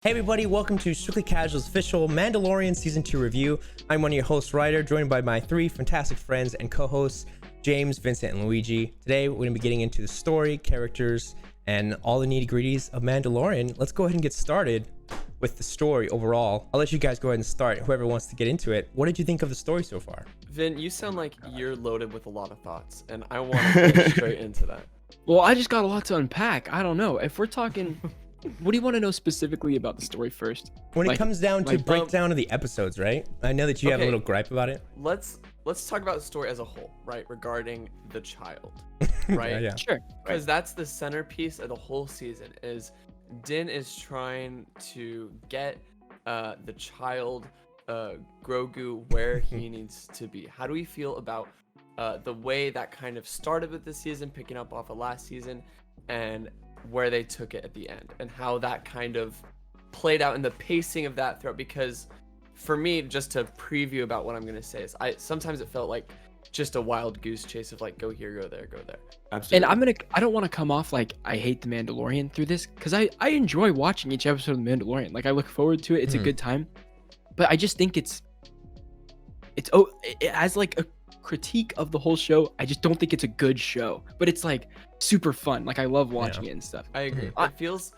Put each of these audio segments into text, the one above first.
Hey everybody, welcome to Strictly Casual's official Mandalorian Season 2 review. I'm one of your hosts, Ryder, joined by my three fantastic friends and co-hosts, James, Vincent, and Luigi. Today, we're going to be getting into the story, characters, and all the nitty-gritties of Mandalorian. Let's go ahead and get started with the story overall. I'll let you guys go ahead and start, whoever wants to get into it. What did you think of the story so far? Vin, you sound like you're loaded with a lot of thoughts, and I want to get straight into that. Well, I just got a lot to unpack. I don't know. If we're talking... What do you want to know specifically about the story first? When it comes down to breakdown of the episodes, right? I know that you have a little gripe about it. Let's talk about the story as a whole, right? Regarding the child, right? Yeah. Sure. Because that's the centerpiece of the whole season. Is Din is trying to get the child Grogu where he needs to be. How do we feel about the way that kind of started with this season, picking up off of last season, and where they took it at the end, and how that kind of played out in the pacing of that throughout? Because for me, just to preview about what I'm going to say, is sometimes it felt like just a wild goose chase of like, go here, go there, go there. Absolutely. And I don't want to come off like I hate the Mandalorian through this, because I enjoy watching each episode of the Mandalorian. Like, I look forward to it. It's a good time. But I just think it as like a critique of the whole show, I just don't think it's a good show, but it's like super fun. Like, I love watching it and stuff. I agree. It feels...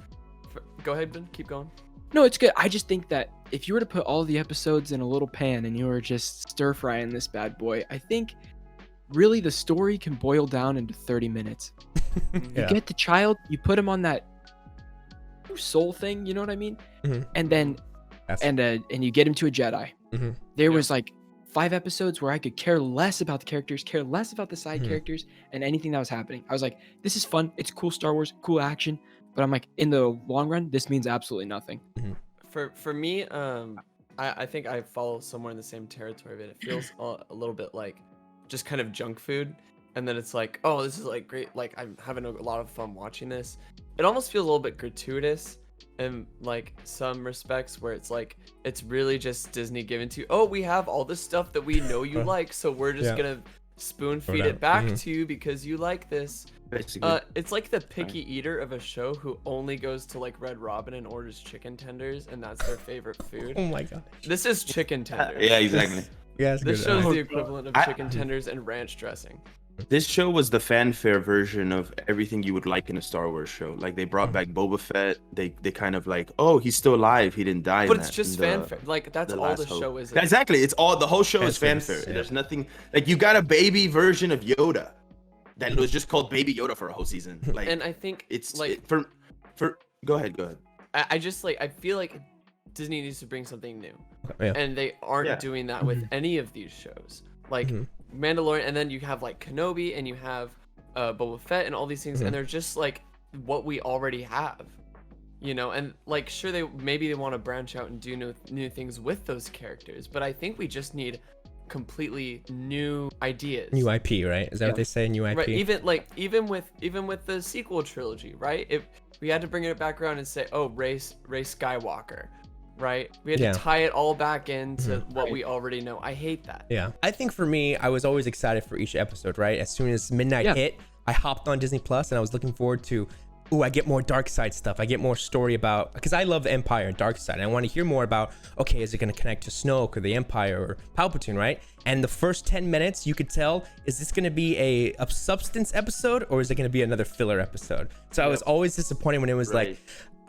Go ahead, Ben. Keep going. No, it's good. I just think that if you were to put all the episodes in a little pan and you were just stir frying this bad boy, I think really the story can boil down into 30 minutes. You get the child, you put him on that soul thing, you know what I mean? And then and you get him to a Jedi. There was like 5 episodes where I could care less about the characters, care less about the side characters, and anything that was happening. I was like, this is fun. It's cool Star Wars, cool action. But I'm like, in the long run, this means absolutely nothing. For me, I think I follow somewhere in the same territory, but it feels a little bit like just kind of junk food. And then it's like, oh, this is like great. Like, I'm having a lot of fun watching this. It almost feels a little bit gratuitous in like some respects, where it's like, it's really just Disney given to you. Oh, we have all this stuff that we know you like, so we're just gonna spoon feed it back to you because you like this. It's like the picky eater of a show who only goes to like Red Robin and orders chicken tenders, and that's their favorite food. Oh my god. This is chicken tenders. Yeah, exactly. This show's the equivalent of chicken tenders and ranch dressing. This show was the fanfare version of everything you would like in a Star Wars show. Like, they brought back Boba Fett. They kind of like, oh, he's still alive. He didn't die. But it's just fanfare. Like, that's all the show is. Exactly. It's all, the whole show is fanfare. There's nothing, like, you got a baby version of Yoda that was just called Baby Yoda for a whole season. Like, and I think it's like go ahead. I just like, I feel like Disney needs to bring something new, and they aren't doing that with any of these shows. Like Mandalorian, and then you have like Kenobi, and you have Boba Fett, and all these things, and they're just like what we already have, you know. And like, sure, they want to branch out and do new things with those characters, but I think we just need completely new ideas. New IP, right? Is that what they say? New IP? Right. Even with the sequel trilogy, right? If we had to bring it back around and say, oh, Rey Skywalker, right? We had to tie it all back into what we already know. I hate that. Yeah. I think for me, I was always excited for each episode, right? As soon as midnight hit, I hopped on Disney Plus and I was looking forward to, I get more dark side stuff. I get more story about, because I love the Empire and dark side. And I want to hear more about, okay, is it going to connect to Snoke or the Empire or Palpatine, right? And the first 10 minutes, you could tell, is this going to be a substance episode, or is it going to be another filler episode? So I was always disappointed when it was like,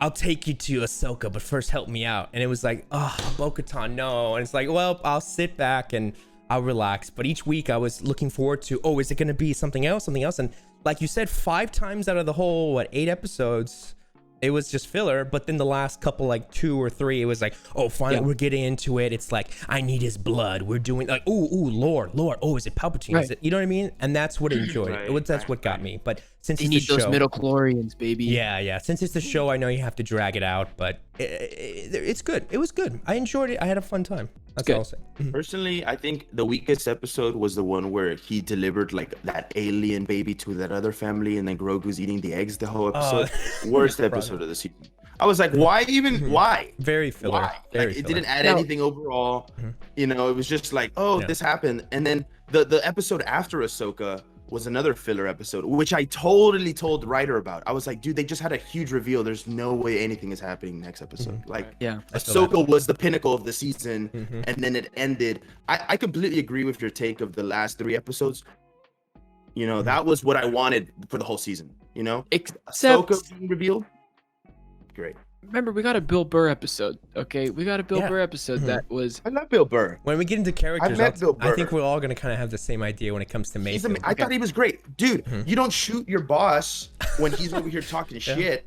I'll take you to Ahsoka, but first help me out. And it was like, oh, Bo-Katan, no. And it's like, well, I'll sit back and I'll relax. But each week I was looking forward to, oh, is it going to be something else? And like you said, 5 times out of the whole, 8 episodes, it was just filler. But then the last couple, like 2 or 3, it was like, oh, finally we're getting into it. It's like, I need his blood. We're doing like, ooh, Lord. Oh, is it Palpatine? Is it, you know what I mean? And that's what I enjoyed. That's what got me. But since you it's need the show, those midichlorians, baby. Yeah. Since it's the show, I know you have to drag it out, but it's good. It was good. I enjoyed it. I had a fun time. That's all I'll say. Personally, I think the weakest episode was the one where he delivered like that alien baby to that other family, and then Grogu's eating the eggs the whole episode. Worst episode of the season. I was like, why even? Why? Very filler. Why? Like, it didn't add anything overall. You know, it was just like, oh, this happened, and then the episode after Ahsoka was another filler episode, which I totally told the writer about. I was like, dude, they just had a huge reveal. There's no way anything is happening next episode. Like, Yeah. Ahsoka was the pinnacle of the season, and then it ended. I completely agree with your take of the last 3 episodes. You know, that was what I wanted for the whole season. You know, Except, Ahsoka being revealed. Great. remember, we got a Bill Burr episode. Okay, we got a Bill Burr episode that was. I love Bill Burr. When we get into characters, met Bill I think Burr. we're all gonna kind of have the same idea when it comes to Mayfield. I thought he was great, dude. You don't shoot your boss when he's over here talking shit.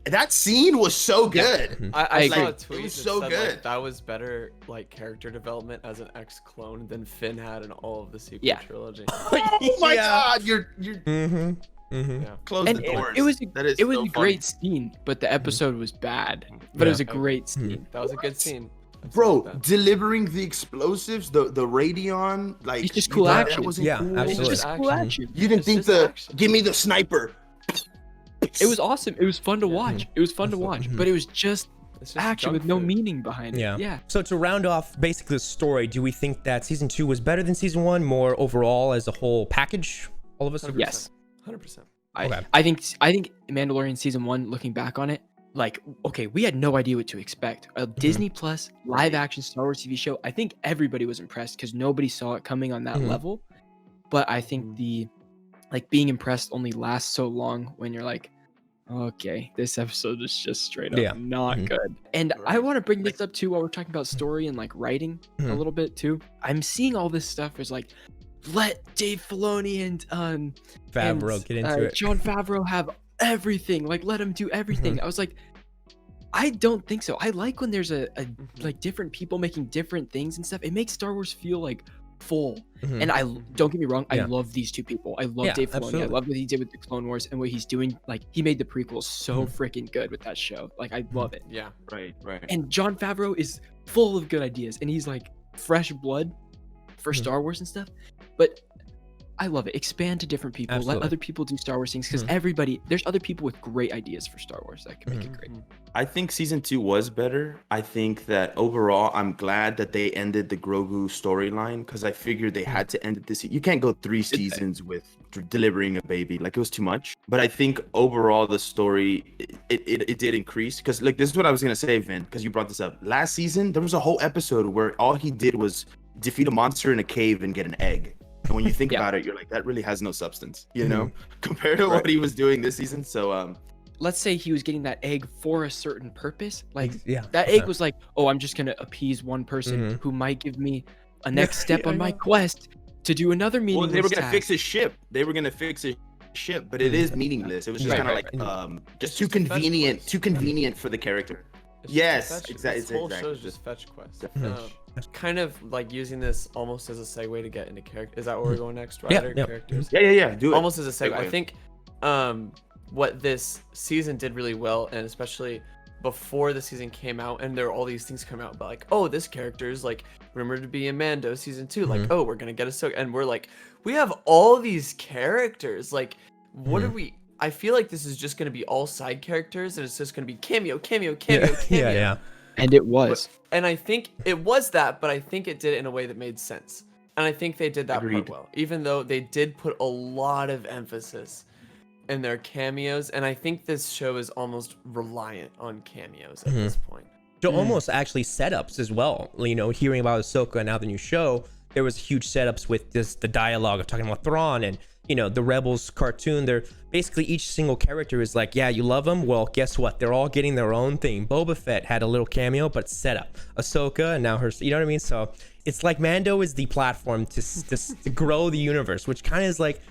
That scene was so good. I saw a Like, tweet it was that so said, good. like, that was better like character development as an ex-clone than Finn had in all of the sequel Yeah. trilogy. Oh my god, you're Yeah. close And the doors. it was That is it was so a funny. great scene, but the episode was bad. But it was a great scene. That was a good scene. I Bro, like that. delivering the explosives, the Radion, like It's just you cool thought action. That wasn't Yeah, cool? absolutely. It's just cool action. You didn't It's think just the action. give me the sniper. It was awesome. It was fun to watch. It was fun to watch, but it was just It's just action junk with no food. meaning behind it. Yeah. Yeah. So to round off basically the story, do we think that season 2 was better than season 1, more overall as a whole package? All of us? 100%. Yes. 100%. Okay. I think Mandalorian season 1, looking back on it, like, okay, we had no idea what to expect. A Disney Plus live action Star Wars TV show. I think everybody was impressed because nobody saw it coming on that level. But I think the like being impressed only lasts so long when you're like, okay, this episode is just straight up not good. And I want to bring this up too while we're talking about story and like writing a little bit too. I'm seeing all this stuff as like, let Dave Filoni and Favreau get into it. Jon Favreau have everything. Like, let him do everything. I was like, I don't think so. I like when there's a like different people making different things and stuff. It makes Star Wars feel like full. And I don't get me wrong, I love these two people. I love Dave Filoni. absolutely. I love what he did with the Clone Wars and what he's doing. Like, he made the prequels so freaking good with that show. Like, I love it. Yeah. Right. And Jon Favreau is full of good ideas, and he's like fresh blood for Star Wars and stuff. But I love it. Expand to different people. Absolutely. Let other people do Star Wars things because there's other people with great ideas for Star Wars that can make it great. I think season 2 was better. I think that overall, I'm glad that they ended the Grogu storyline because I figured they had to end it this. You can't go 3 seasons with delivering a baby. Like, it was too much. But I think overall, the story it did increase because like this is what I was gonna say, Vin, because you brought this up. Last season, there was a whole episode where all he did was defeat a monster in a cave and get an egg. And when you think about it, you're like, that really has no substance, you know, compared to what he was doing this season. So, Let's say he was getting that egg for a certain purpose. Like, Yeah. that egg was like, oh, I'm just going to appease one person who might give me a next step on my quest to do another meaningless well, they were gonna task. fix his ship. But it is meaningless. It was just kind of like, just too convenient for the character. It's Yes, just fetch- exactly. This whole exactly. show is just fetch quest. Kind of like using this almost as a segue to get into character. Is that where we're going next? Writer characters. Yeah. Do it. Almost as a segue. I Segue. think what this season did really well, and especially before the season came out, and there were all these things coming out about like, oh, this character is like rumored to be in Mando season 2. Like, oh, we're gonna get Ahsoka, and we're like, we have all these characters. Like, what are we? I feel like this is just gonna be all side characters, and it's just gonna be cameo. Yeah. And it was. And I think it was that, but I think it did it in a way that made sense. And I think they did that Agreed. part well, even though they did put a lot of emphasis in their cameos. And I think this show is almost reliant on cameos at this point. So almost actually setups as well. You know, hearing about Ahsoka and now the new show, there was huge setups with the dialogue of talking about Thrawn and, you know, the Rebels cartoon. They're basically each single character is like, yeah, you love them. Well, guess what? They're all getting their own thing. Boba Fett had a little cameo, but set up. Ahsoka and now her, you know what I mean? So it's like Mando is the platform to grow the universe, which kind of is like,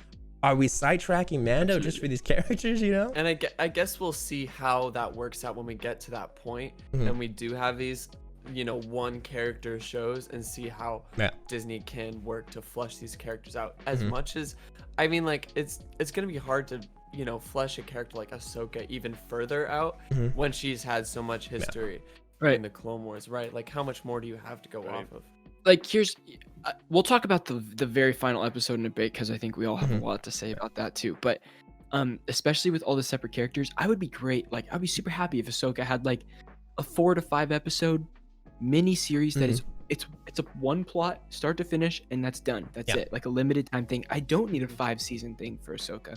are we sidetracking Mando just for these characters, you know? And I guess we'll see how that works out when we get to that point and we do have these, you know, one character shows and see how Disney can work to flesh these characters out as much as, I mean, like, it's gonna be hard to, you know, flesh a character like Ahsoka even further out when she's had so much history in the Clone Wars, right? Like, how much more do you have to go off of? Like, here's we'll talk about the very final episode in a bit because I think we all have a lot to say about that too. But especially with all the separate characters, I would be I'd be super happy if Ahsoka had like a 4 to 5 episode mini series that is it's it's a one plot, start to finish, and that's done. That's Yeah. it. Like a limited time thing. I don't need a 5-season thing for Ahsoka.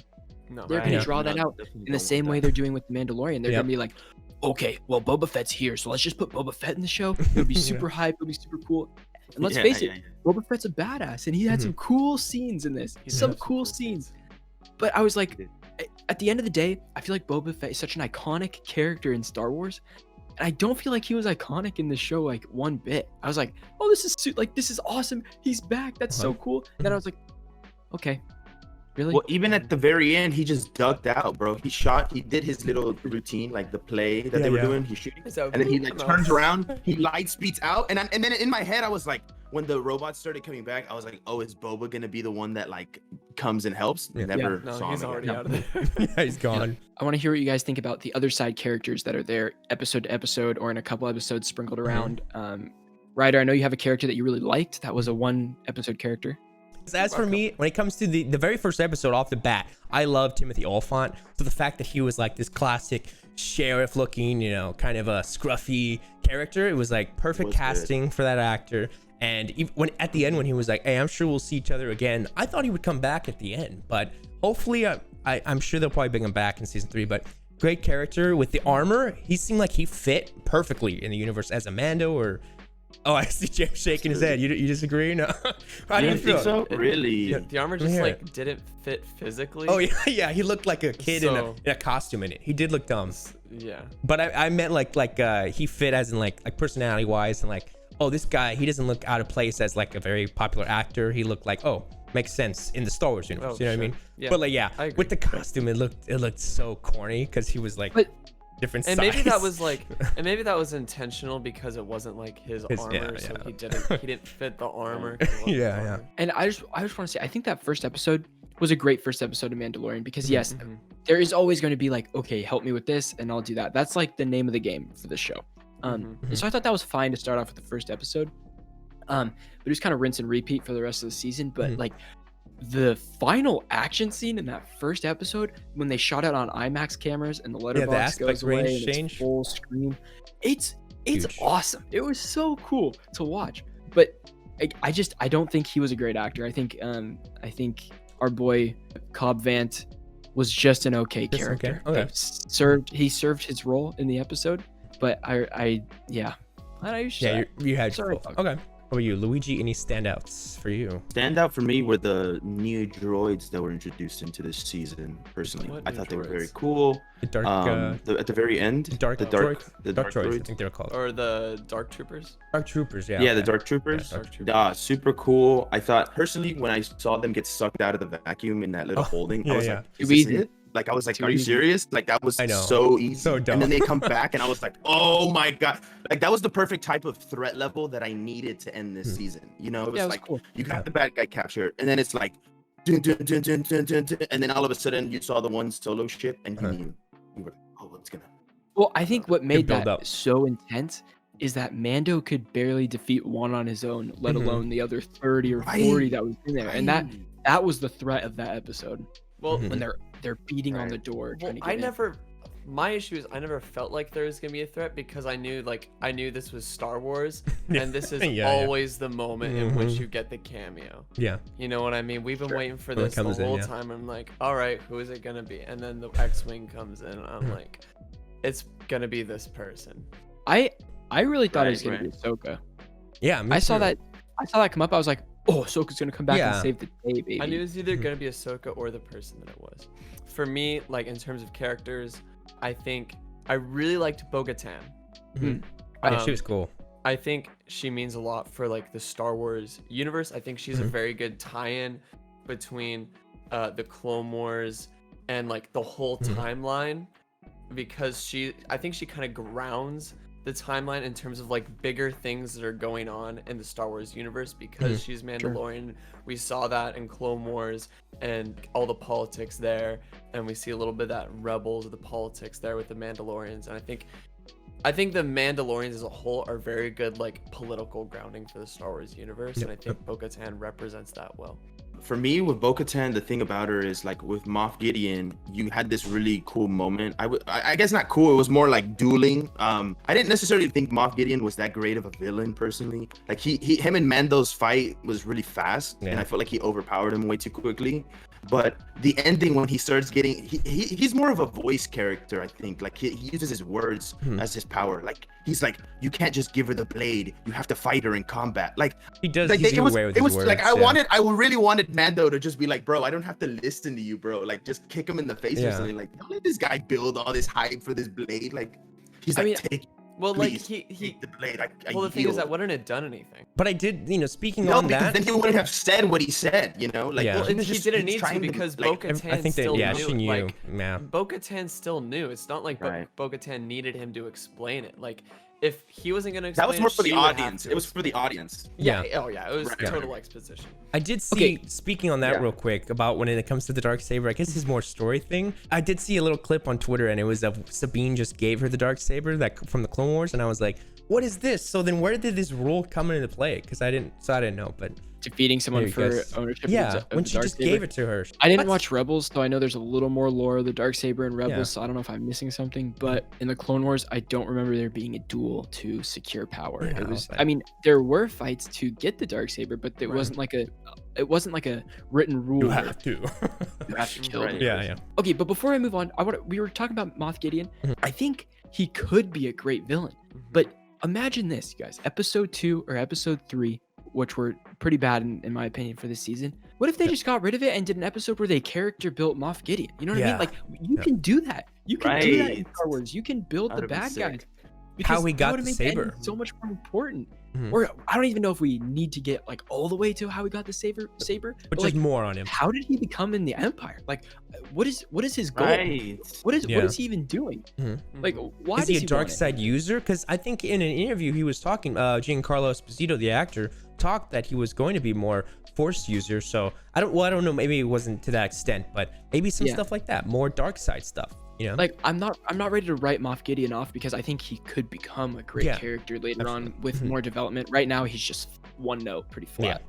No, They're right. gonna Yeah. draw that out in the same way they're doing with Mandalorian. They're Yep. gonna be like, okay, well, Boba Fett's here, so let's just put Boba Fett in the show. It'll be super hype. It'll be super cool. And let's face it, Boba Fett's a badass, and he had some cool scenes in this. He Some did have cool scenes. But I was like, did. at the end of the day, I feel like Boba Fett is such an iconic character in Star Wars. And I don't feel like he was iconic in the show like one bit. I was like, oh, this is awesome. He's back. That's so cool. And then I was like, okay, really? Well, even at the very end, he just ducked out, bro. He did his little routine, like the play that they were doing. He's shooting, and then he like turns around, he light speeds out, and then in my head, I was like, when the robots started coming back, I was like, oh, is Boba gonna be the one that like comes and helps? Yeah. Never No, saw he's him already again. out of there. Yeah, he's gone. I want to hear what you guys think about the other side characters that are there episode to episode or in a couple episodes sprinkled around. Ryder, I know you have a character that you really liked. That was a 1 episode character. As for me, when it comes to the very first episode off the bat, I love Timothy Olyphant. So the fact that he was like this classic sheriff looking, kind of a scruffy character, it was like perfect casting for that actor. And when at the end, when he was like, hey, I'm sure we'll see each other again, I thought he would come back at the end. But hopefully, I'm sure they'll probably bring him back in season 3. But great character with the armor. He seemed like he fit perfectly in the universe as a Mando or... Oh, I see James shaking his head. You disagree? No. How do you feel? Think so? Really? Yeah, the armor just like didn't fit physically. Oh yeah. He looked like a kid in a costume in it. He did look dumb. Yeah. But I meant like he fit as in like personality wise and like, oh, this guy, he doesn't look out of place as like a very popular actor. He looked like, oh, makes sense in the Star Wars universe. You know what I mean? Yeah. But like, yeah, I agree. with the costume, it looked so corny because he was like different And size. maybe that was intentional because it wasn't like his armor, so he didn't fit the armor. Yeah. And I just want to say, I think that first episode was a great first episode of Mandalorian because yes, there is always going to be like, okay, help me with this and I'll do that. That's like the name of the game for the show. And so I thought that was fine to start off with the first episode. But it was kind of rinse and repeat for the rest of the season. But like the final action scene in that first episode, when they shot it on IMAX cameras and the letterbox goes away and it's full screen, it's awesome. It was so cool to watch. But I don't think he was a great actor. I think our boy Cobb Vanth was just an okay character. Okay. He served his role in the episode, but I you had Sorry. okay. How about you, Luigi? Any standouts for you? Standout for me were the new droids that were introduced into this season. Personally, I thought they were very cool. The dark, at the very end, the dark droids, I think they're called. Or the Dark Troopers. Dark Troopers, yeah. Yeah, the Dark Troopers. Dark Troopers. Super cool. I thought personally when I saw them get sucked out of the vacuum in that little holding, I was like, "Is this it?" Like I was like, "Are you serious?" Like that was so easy. So dumb. And then they come back, and I was like, "Oh my god!" Like that was the perfect type of threat level that I needed to end this season. It was like cool. You got the bad guy captured, and then it's like, dun, dun, dun, dun, dun, dun, dun, and then all of a sudden you saw the one solo ship, and you were like, "Oh, what's gonna?" Well, I think what made that up. so intense is that Mando could barely defeat one on his own, let alone the other 30 or 40 that was in there, and that was the threat of that episode. Well, when they're beating on the door. Well, trying to get in. My issue is I never felt like there was gonna be a threat because I knew this was Star Wars, and this is always the moment in which you get the cameo. Yeah. You know what I mean? We've been waiting for this the whole time. I'm like, all right, who is it gonna be? And then the X-wing comes in, and I'm like, it's gonna be this person. I really thought it was gonna be Ahsoka. Yeah, I saw that come up. I was like, oh, Ahsoka's gonna come back and save the day, baby. I knew it was either gonna be Ahsoka or the person that it was. For me, like in terms of characters, I think I really liked Bo-Katan. She was cool. I think she means a lot for like the Star Wars universe. I think she's a very good tie-in between the Clone Wars and like the whole timeline, because I think she kind of grounds the timeline in terms of like bigger things that are going on in the Star Wars universe, because she's Mandalorian. Sure. We saw that in Clone Wars and all the politics there, and we see a little bit of that Rebels, the politics there with the Mandalorians. And I think the Mandalorians as a whole are very good like political grounding for the Star Wars universe, and I think Bo-Katan represents that well. for me with Bo-Katan, the thing about her is like with Moff Gideon, you had this really cool moment. I guess not cool. It was more like dueling. I didn't necessarily think Moff Gideon was that great of a villain personally. Like him and Mando's fight was really fast, and I felt like he overpowered him way too quickly. But the ending, when he starts getting, he's more of a voice character, I think. Like he uses his words as his power. Like he's like, you can't just give her the blade. You have to fight her in combat. Like he does. Like, it was words, like I really wanted Mando to just be like, bro, I don't have to listen to you, bro. Like just kick him in the face or something. Like don't let this guy build all this hype for this blade. Like he's take. Well, please, like he the blade. well, the thing is that wouldn't have done anything. But I did, speaking no, on because that, then he wouldn't have said what he said, Like, Yeah. Well, he didn't need to because Bo-Katan I think still that, knew. she knew. Like, Yeah. Bo-Katan still knew. It's not like Bo-Katan needed him to explain it. Like, if he wasn't gonna explain that was more for the she would have audience. to It was for the audience. Yeah. Oh yeah. It was Right. total exposition. I did see, speaking on that real quick, about when it comes to the Darksaber, I guess it's more story thing. I did see a little clip on Twitter, and it was of Sabine just gave her the Darksaber from the Clone Wars, and I was like, what is this? So then where did this rule come into play? Because I didn't know, but Defeating someone for ownership. yeah, of when the she just Darksaber. gave it to her. I didn't watch Rebels, so I know there's a little more lore of the Darksaber in Rebels, so I don't know if I'm missing something. But in the Clone Wars, I don't remember there being a duel to secure power. Yeah, It was, but- I mean, there were fights to get the Darksaber, but it wasn't like a written rule. You where have to. you have to kill Right. them. Yeah. Okay, but before I move on, we were talking about Moff Gideon. I think he could be a great villain, but imagine this, you guys. Episode 2 or episode 3, which were pretty bad in my opinion for this season. What if they just got rid of it and did an episode where they character built Moff Gideon? You know what I mean? Like you can do that. You can do that in Right. Star Wars. You can build the That'd be bad sick. guys. How he that got would've the made the ending saber. so much more important. Mhm. Or I don't even know if we need to get like all the way to how he got the saber. But like, just more on him. how did he become in the Empire? Like, what is his goal? Right. What Yeah. is he even doing? Like, why Is he does a he dark want it? side user? Because I think in an interview he was talking, Giancarlo Esposito, the actor, talked that he was going to be more Force user. So I don't know. Maybe it wasn't to that extent, but maybe some stuff like that, more dark side stuff. Like I'm not ready to write Moff Gideon off because I think he could become a great character later on with more development. Right now he's just one note, pretty flat.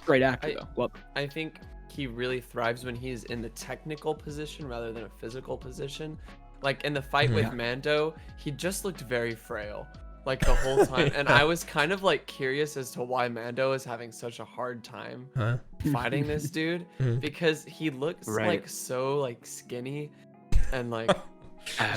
Great actor though. Well, I think he really thrives when he's in the technical position rather than a physical position. Like in the fight with Mando, he just looked very frail, like the whole time. And I was kind of like curious as to why Mando is having such a hard time fighting this dude, because he looks like so like skinny and like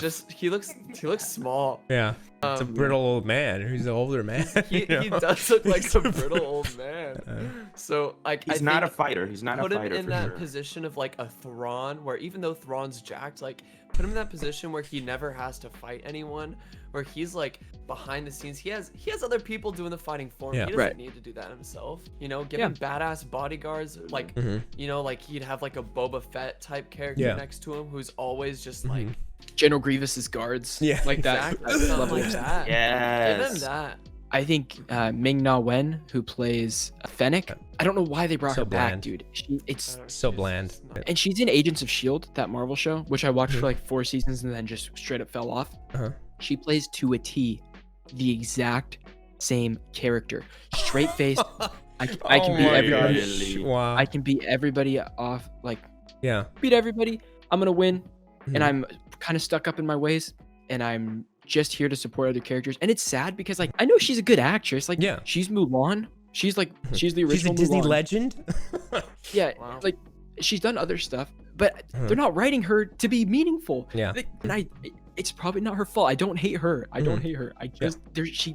just he looks small. Yeah. It's a brittle old man. He's an older man. He does look like a brittle old man. So like He's not a fighter. He's not a put him fighter in for that sure. position of like a Thrawn, where even though Thrawn's jacked, like put him in that position where he never has to fight anyone, where he's like behind the scenes. He has other people doing the fighting for him. Yeah. He doesn't Right. need to do that himself. Give him badass bodyguards, like like he'd have like a Boba Fett type character next to him who's always just like General Grievous's guards. Like that. exactly something level like of that. Yes. Give him that. I think Ming-Na Wen, who plays Fennec, I don't know why they brought So her back, bland. dude. It's So bland. and she's in Agents of S.H.I.E.L.D., that Marvel show, which I watched for like 4 seasons and then just straight up fell off. She plays to a T the exact same character. Straight faced. I can beat everybody. Really? Wow. I can beat everybody off, like Yeah. beat everybody. I'm gonna win. And I'm kind of stuck up in my ways. And I'm just here to support other characters. And it's sad because like I know she's a good actress. Like she's Mulan. She's like she's the original She's a Disney Mulan. legend. Yeah, Wow. like she's done other stuff, but they're not writing her to be meaningful. Yeah. And it's probably not her fault. I don't hate her. I don't hate her. I just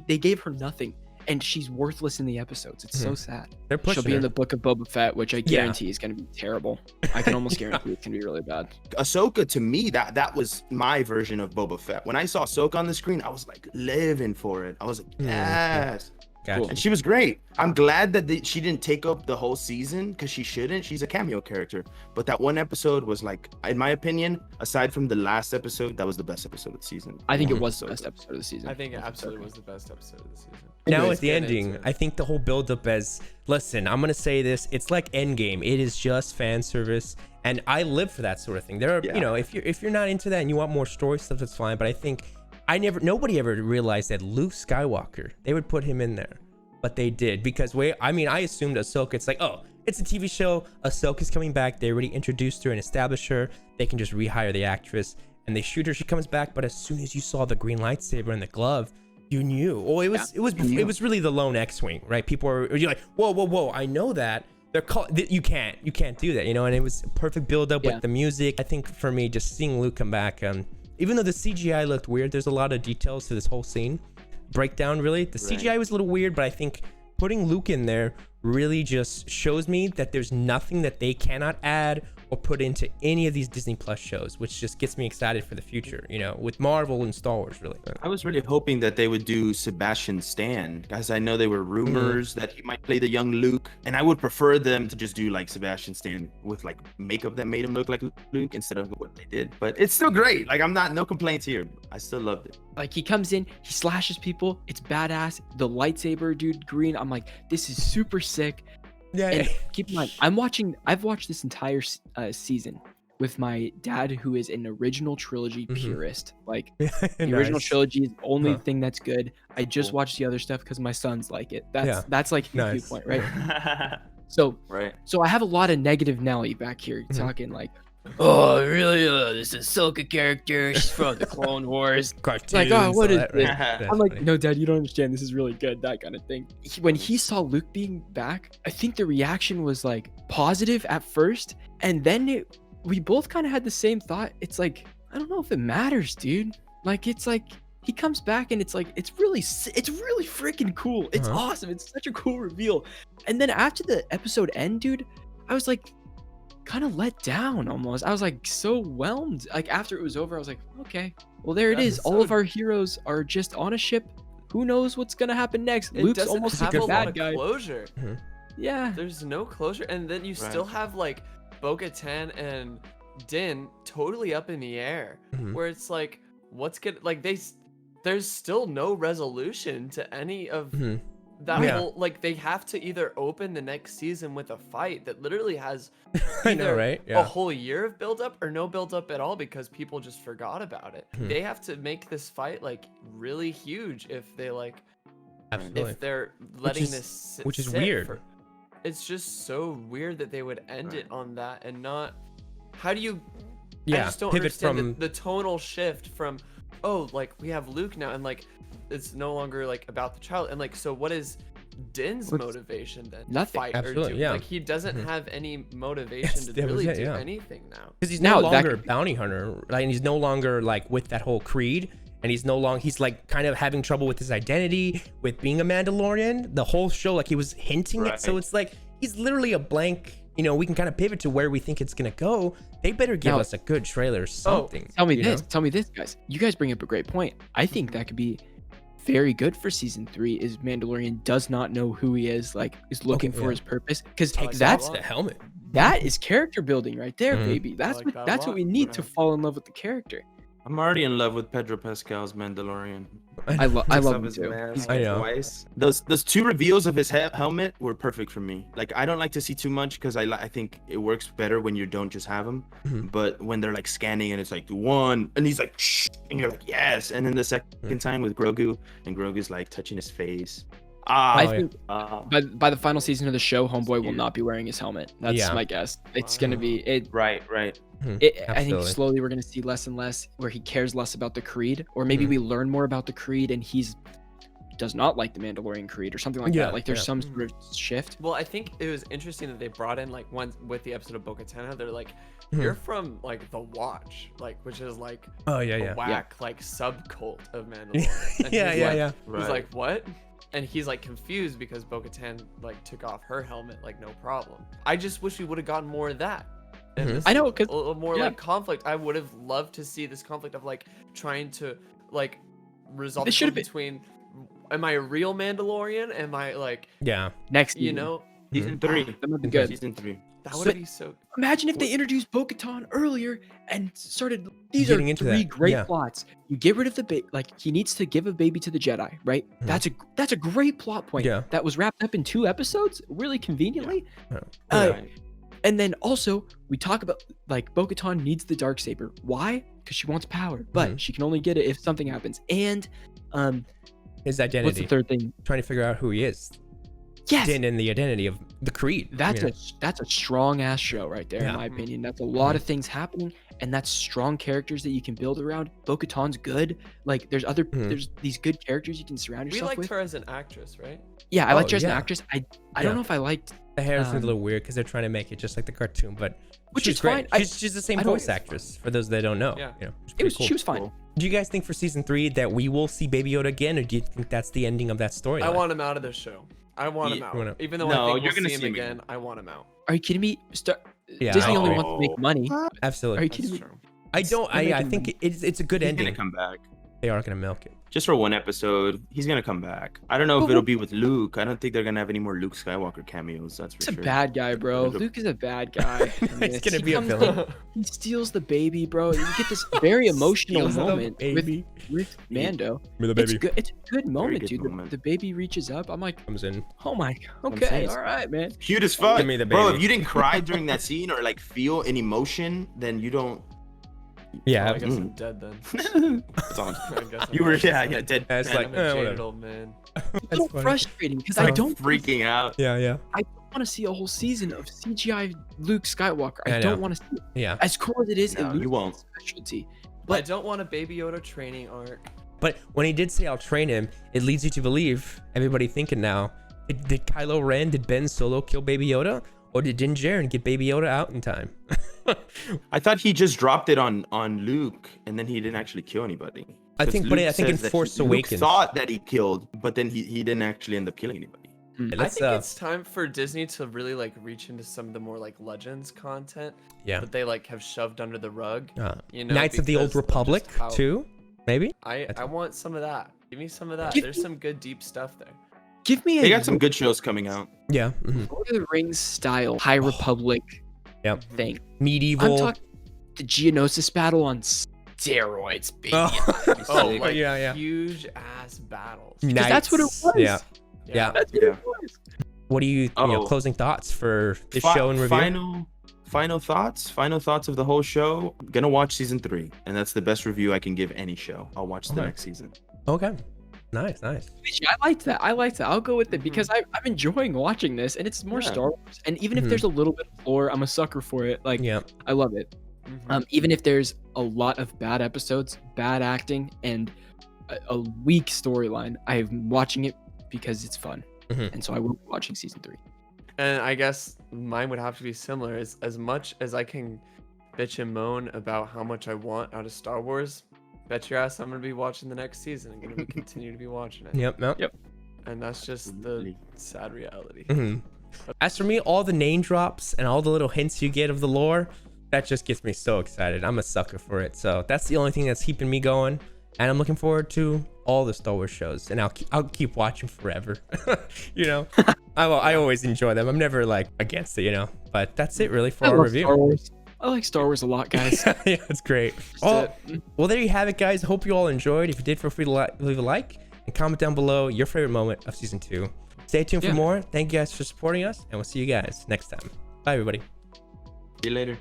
they gave her nothing, and she's worthless in the episodes. It's so sad. They're pushing She'll be in her. the Book of Boba Fett, which I guarantee is going to be terrible. I can almost guarantee it's going to be really bad. Ahsoka, to me, that was my version of Boba Fett. When I saw Ahsoka on the screen, I was like living for it. I was like, yes. Gotcha. Cool. And she was great. I'm glad that she didn't take up the whole season, because she shouldn't. She's a cameo character. But that one episode was like, in my opinion, aside from the last episode, that was the best episode of the season. I think it was the best episode of the season. I think it absolutely was the best episode of the season. Now Anyways, at the get ending, into it. I think the whole build up as, listen, I'm gonna say this, it's like Endgame. It is just fan service, and I live for that sort of thing. There are, if you're not into that and you want more story stuff, that's fine. But I think nobody ever realized that Luke Skywalker, they would put him in there, but they did, because I assumed Ahsoka. It's like, oh, it's a TV show. Ahsoka's coming back. They already introduced her and established her. They can just rehire the actress and they shoot her. She comes back. But as soon as you saw the green lightsaber and the glove, you knew. Oh, it was really the lone X-wing, right? People are you're like, whoa. I know that. You can't do that, you know. And it was a perfect build up with the music. I think for me, just seeing Luke come back, even though the CGI looked weird, there's a lot of details to this whole scene breakdown. Really, the CGI was a little weird, but I think putting Luke in there really just shows me that there's nothing that they cannot add or put into any of these Disney Plus shows, which just gets me excited for the future, you know, with Marvel and Star Wars, really. I was really hoping that they would do Sebastian Stan, guys. I know there were rumors that he might play the young Luke, and I would prefer them to just do like Sebastian Stan with like makeup that made him look like Luke instead of what they did. But it's still great. Like, no complaints here. I still loved it. Like, he comes in, he slashes people. It's badass. The lightsaber, dude, green. I'm like, this is super sick. And keep in mind, I've watched this entire season with my dad, who is an original trilogy purist. Like, the original trilogy is the only thing that's good. I just watched the other stuff because my sons like it. That's like his viewpoint, right? So I have a lot of negative Nelly back here talking like, oh, really? This is Ahsoka character. She's from the Clone Wars. Cartoons, like, oh, what is this? right? I'm like, no, Dad, you don't understand. This is really good. That kind of thing. When he saw Luke being back, I think the reaction was like positive at first, and then we both kind of had the same thought. It's like, I don't know if it matters, dude. Like, it's like he comes back, and it's like it's really freaking cool. It's awesome. It's such a cool reveal. And then after the episode end, dude, I was like, kind of let down almost. I was like so whelmed. Like, after it was over, I was like, okay, well, there it is. All of our heroes are just on a ship. Who knows what's gonna happen next? Luke's almost like a bad guy. Closure. Yeah, there's no closure, and then you still have like Bo-Katan and Din totally up in the air, where it's like, what's gonna like there's still no resolution to any of that whole, like, they have to either open the next season with a fight that literally has a whole year of build-up or no build-up at all because people just forgot about it. They have to make this fight like really huge if they like if they're letting this which is weird. It's just so weird that they would end it on that and not. How do you I just don't pivot understand from the tonal shift from, oh, like, we have Luke now, and like it's no longer like about the child, and like, so what is Din's motivation then? Nothing. Fight Absolutely, or do? yeah. Like, he doesn't have any motivation to really do anything now. Because he's no longer a bounty hunter, right? And he's no longer like with that whole creed, and he's like kind of having trouble with his identity, with being a Mandalorian. The whole show, like, he was hinting it, so it's like he's literally a blank. You know, we can kind of pivot to where we think it's gonna go. They better give us a good trailer or something. Tell me this, guys. You guys bring up a great point. I think that could be very good for season 3. Is Mandalorian does not know who he is, like, is looking for his purpose, because that's the helmet. That is character building right there, baby. That's what we need to fall in love with the character. I'm already in love with Pedro Pascal's Mandalorian. I love him too. I know. Those 2 reveals of his helmet were perfect for me. Like, I don't like to see too much because I think it works better when you don't just have them. But when they're like scanning and it's like 1, and he's like, shh, and you're like, yes. And then the second time with Grogu, and Grogu's like touching his face. I think by the final season of the show, Homeboy will not be wearing his helmet. That's my guess. It's gonna be it. Right. I think slowly we're gonna see less and less where he cares less about the creed, or maybe we learn more about the creed and he's does not like the Mandalorian creed or something like that. Like, there's some sort of shift. Well, I think it was interesting that they brought in, like, one with the episode of Bo-Katan, they're like, you're from like the Watch, like, which is like a whack like subcult of Mandalorian. And he's like, what? And he's like confused because Bo-Katan like took off her helmet like no problem. I just wish we would have gotten more of that. And I know, because a little more like conflict. I would have loved to see this conflict of like trying to like resolve between, am I a real Mandalorian? Am I like next you know season 3? That would be good. Season 3. That would be so. Imagine if they introduced Bo-Katan earlier and started. These are 3 great plots. You get rid of the baby. Like, he needs to give a baby to the Jedi, right? That's a great plot point. That was wrapped up in 2 episodes, really conveniently. And then also we talk about, like, Bo-Katan needs the Darksaber. Why? Because she wants power, but she can only get it if something happens. And his identity. What's the third thing? Trying to figure out who he is. Yes. Din and the identity of the Creed. That's a strong ass show right there, Yeah. in my opinion. That's a lot of things happening, and that's strong characters that you can build around. Bo-Katan's good. Like there's these good characters you can surround We yourself liked with. her as an actress, right? Yeah, I liked her as an yeah. actress. I don't know if I liked, The hair is a Um, little weird because they're trying to make it just like the cartoon, but which she's is great. fine. She's the same I don't- voice actress for those that don't know. Yeah. You know, it's It pretty was cool. she was fine. Cool. Do you guys think for season 3 that we will see Baby Yoda again, or do you think that's the ending of that story? I want him out of the show. I want him Yeah, out. you wanna- Even though No, I think you're we'll gonna see him see him again, again. I want him out. Are you kidding me? Yeah, Disney only No. wants to make money. Are Absolutely. you That's kidding me? true. I don't. They're I making think it's a good He's ending. gonna come back. They are gonna milk it. Just for one episode, he's gonna come back. I don't know if it'll be with Luke. I don't think they're gonna have any more Luke Skywalker cameos. That's for He's a sure. bad guy, bro. There's a- Luke is a bad guy. in He's this. gonna He be a comes villain. in, he steals the baby, bro. You get this very emotional Steals the moment baby. with Mando. With the It's good. It's a good moment, good dude. moment. The baby reaches up. I'm like, Comes in. oh my. I'm Okay, saying- all right, man. Cute as fuck. Give me the Bro, baby. if you didn't cry during that scene or like feel an emotion, then you don't. Yeah. Oh, I guess I'm Mm. dead then. That's all. I guess I'm You were dead. dead. It's man. like, I'm eh, a jaded whatever. old man. It's so funny. frustrating because I'm I don't freaking out. Yeah. want to see a whole season of CGI Luke Skywalker. I I don't know. want to see it. Yeah. As cool as it is, No, it loses you won't. its specialty. I But don't want a Baby Yoda training arc. But when he did say I'll train him, it leads you to believe, everybody thinking now, did Kylo Ren, did Ben Solo kill Baby Yoda? Or did Din Djarin get Baby Yoda out in time? I thought he just dropped it on Luke, and then he didn't actually kill anybody. I 'Cause think, but Luke I think in says that Force Luke Awakens. thought that he killed, but then he didn't actually end up killing anybody. Yeah, I let's, think it's time for Disney to really like reach into some of the more like Legends content yeah. that they like have shoved under the rug. You know, Knights of the Old because just Republic how- too, maybe. I want some of that. Give me some of that. Give There's me- some good deep stuff there. give me They a got some good shows coming out. Yeah. Lord of the Rings style High Republic Yep. thing. Medieval. I'm talking the Geonosis battle on steroids, baby. Oh. Oh, Sick. like Yeah. huge ass battles. Because that's what it Knights. was. Yeah. Yeah. That's what Yeah. it was. What do you know, Oh. closing thoughts for this show and review? Final thoughts of the whole show. I'm gonna watch season 3, and that's the best review I can give any show. I'll watch the Okay. next season. Okay. Nice. I liked that. I'll go with it because I'm enjoying watching this, and it's more Yeah. Star Wars. And even if Mhm. there's a little bit of lore, I'm a sucker for it. Like, Yeah. I love it. Mhm. Even if there's a lot of bad episodes, bad acting, and a weak storyline, I'm watching it because it's fun. Mhm. And so I will be watching season 3. And I guess mine would have to be similar. As much as I can bitch and moan about how much I want out of Star Wars, bet your ass I'm gonna be watching the next season. I'm gonna be continue to be watching it. Yep. Yep. And that's just the Absolutely. sad reality. Mhm. As for me, all the name drops and all the little hints you get of the lore, that just gets me so excited. I'm a sucker for it. So that's the only thing that's keeping me going. And I'm looking forward to all the Star Wars shows, and I'll keep watching forever. You know, I always enjoy them. I'm never like against it, you know. But that's it really for I our love review. Star Wars. I like Star Wars a lot, guys. Yeah, it's great. Just, Well, there you have it, guys. Hope you all enjoyed. If you did, feel free to leave a like and comment down below your favorite moment of season 2. Stay tuned for Yeah. more. Thank you guys for supporting us, and we'll see you guys next time. Bye, everybody. See you later.